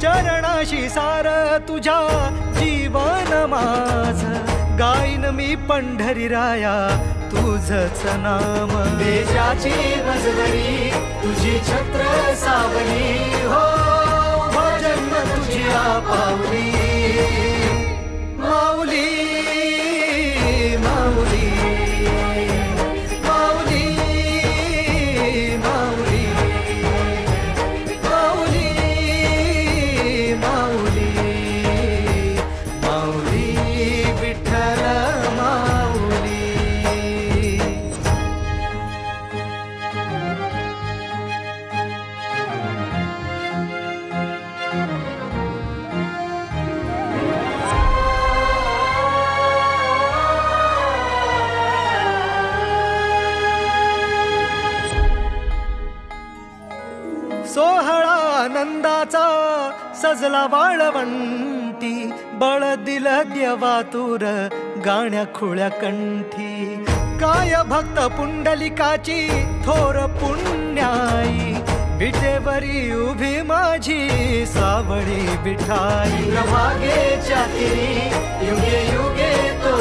चरणाशी सार तुझ्या जीवन माझ गाईन मी पंढरी राया तुझच नाम देशाची मजदरी तुझी छत्र सावली हो जन्म तुझी पावली माऊली माऊली माऊली माऊली माऊली माऊली माऊली विठ्ठल माऊली सोहळा आनंदाचा सजला वाळवंटी बळ दिल देवातूर गाण्या खुळ्या कंठी काय भक्त पुंडलिकाची थोर पुण्याई विटेवरी उभी माझी सावळी विठाई प्रभागेच्या तिरी युगे युगे तो